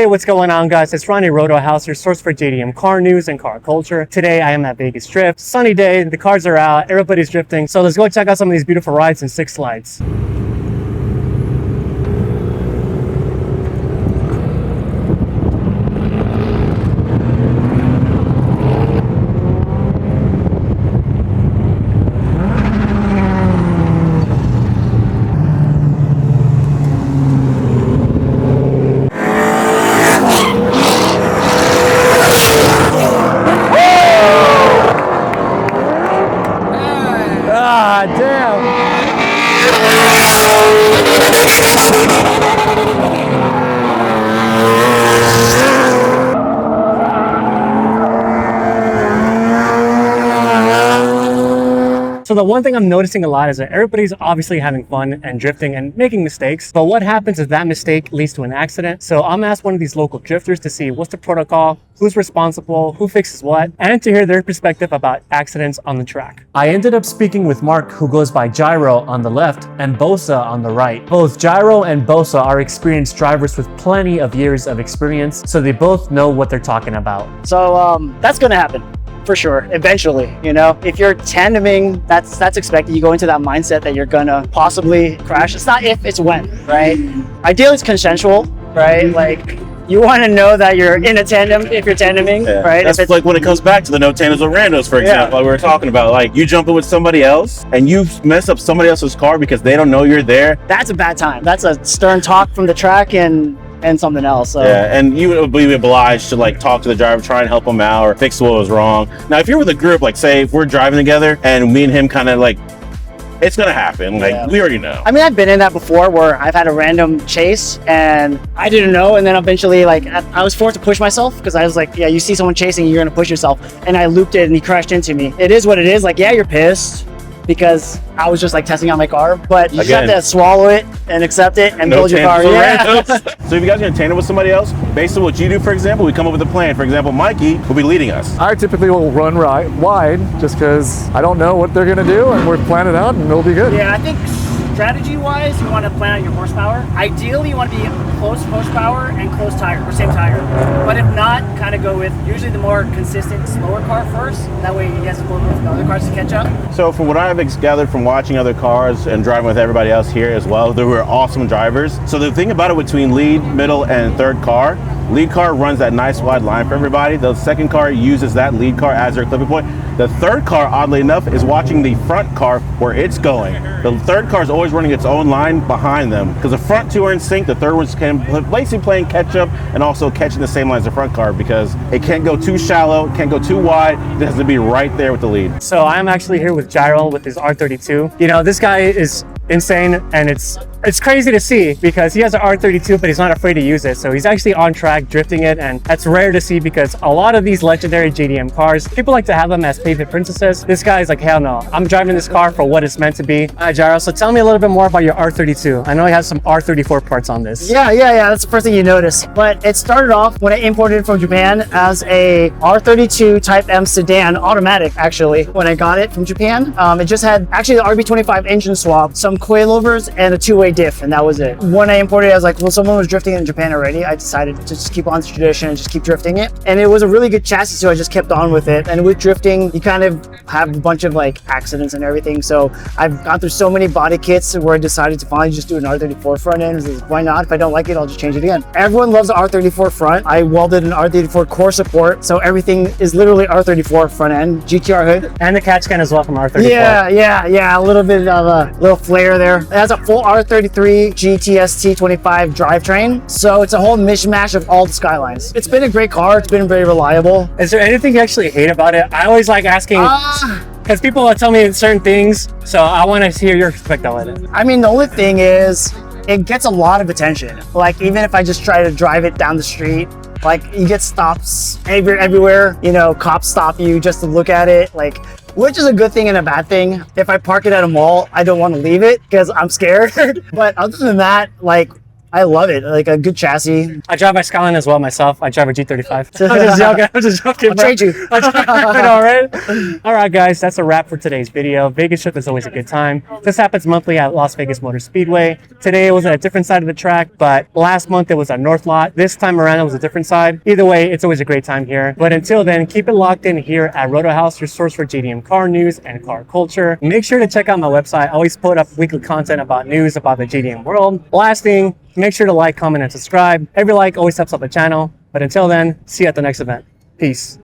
what's going on, guys? It's Ronnie Roto House, your source for JDM car news and car culture. Today I am at Vegas Drift. Sunny day, the cars are out, everybody's drifting. So let's go check out some of these beautiful rides and Six Flags. So the one thing I'm noticing a lot is that everybody's obviously having fun and drifting and making mistakes. But what happens if that mistake leads to an accident? So I'm asked one of these local drifters to see what's the protocol, who's responsible, who fixes what, and to hear their perspective about accidents on the track. I ended up speaking with Mark, who goes by Gyroe on the left and Bosa on the right. Both Gyroe and Bosa are experienced drivers with plenty of years of experience, so they both know what they're talking about. So that's gonna happen. For sure, eventually, you know, if you're tandeming, that's expected. You go into that mindset that you're gonna possibly crash. It's not if, it's when, right? Ideally, it's consensual, right? Like, you want to know that you're in a tandem if you're tandeming, right? That's like when it comes back to the no tandems or randos, for example, like we were talking about. Like, you jump in with somebody else and you mess up somebody else's car because they don't know you're there. That's a bad time. That's a stern talk from the track and something else. So. Yeah, and you would be obliged to like talk to the driver, try and help him out or fix what was wrong. Now, if you're with a group, like say if we're driving together and me and him kind of like, it's gonna happen. Like, we already know. I mean, I've been in that before where I've had a random chase and I didn't know, and then eventually like I was forced to push myself because I was like, yeah, you see someone chasing, you're gonna push yourself, and I looped it and he crashed into me. It is what it is. Like, yeah, you're pissed because I was just like testing out my car, but you just have to swallow it and accept it and build your car. Yeah. So if you guys are gonna tandem with somebody else, based on what you do, for example, we come up with a plan. For example, Mykii will be leading us. I typically will run wide just because I don't know what they're gonna do, and we're planning it out and it'll be good. Yeah, I think strategy-wise, you want to plan out your horsepower. Ideally, you want to be close horsepower and close tire, or same tire. But if not, kind of go with usually the more consistent, slower car first. That way you guys will with the other cars to catch up. So from what I've gathered from watching other cars and driving with everybody else here as well, they were awesome drivers. So the thing about it between lead, middle, and third car, lead car runs that nice wide line for everybody. The second car uses that lead car as their clipping point. The third car, oddly enough, is watching the front car where it's going. The third car is always running its own line behind them because the front two are in sync. The third one's basically playing catch up and also catching the same line as the front car because it can't go too shallow, can't go too wide. It has to be right there with the lead. So I'm actually here with Gyroe with his R32. You know, this guy is insane, and it's crazy to see because he has an R32, but he's not afraid to use it. So he's actually on track drifting it, and that's rare to see because a lot of these legendary JDM cars, people like to have them as pavement princesses. This guy's like, hell no, I'm driving this car for what it's meant to be. All right, Gyroe, so tell me a little bit more about your R32. I know he has some R34 parts on this. Yeah, that's the first thing you notice. But it started off when I imported it from Japan as a R32 Type M sedan, automatic actually, when I got it from Japan. It just had actually the RB25 engine swap, some coilovers, and a two-way diff, and that was it. When I imported it, I was like, well, someone was drifting in Japan already. I decided to just keep on the tradition and just keep drifting it. And it was a really good chassis, so I just kept on with it. And with drifting, you kind of have a bunch of like accidents and everything. So I've gone through so many body kits where I decided to finally just do an R34 front end. Why not? If I don't like it, I'll just change it again. Everyone loves the R34 front. I welded an R34 core support, so everything is literally R34 front end, GTR hood. And the catch can as well from R34. Yeah, a little bit of a little flair there. It has a full R33 GTST25 drivetrain, so it's a whole mishmash of all the skylines. It's been a great car. It's been very reliable. Is there anything you actually hate about it? I always like asking because people will tell me certain things, so I want to hear your perspective on it. I mean, the only thing is it gets a lot of attention. Like, even if I just try to drive it down the street, like, you get stops everywhere. You know, cops stop you just to look at it, like, which is a good thing and a bad thing. If I park it at a mall, I don't want to leave it because I'm scared. But other than that, like, I love it. Like a good chassis. I drive my Skyline as well myself. I drive a G35. I'm just joking. I'm just joking. I'll bro. trade you. I know, right? All right, guys, that's a wrap for today's video. Vegas trip is always a good time. This happens monthly at Las Vegas Motor Speedway. Today it was at a different side of the track, but last month it was at North Lot. This time around it was a different side. Either way, it's always a great time here. But until then, keep it locked in here at Roto House, your source for JDM car news and car culture. Make sure to check out my website. I always put up weekly content about news about the JDM world. Last thing, make sure to like, comment, and subscribe. Every like always helps out the channel. But until then, see you at the next event. Peace.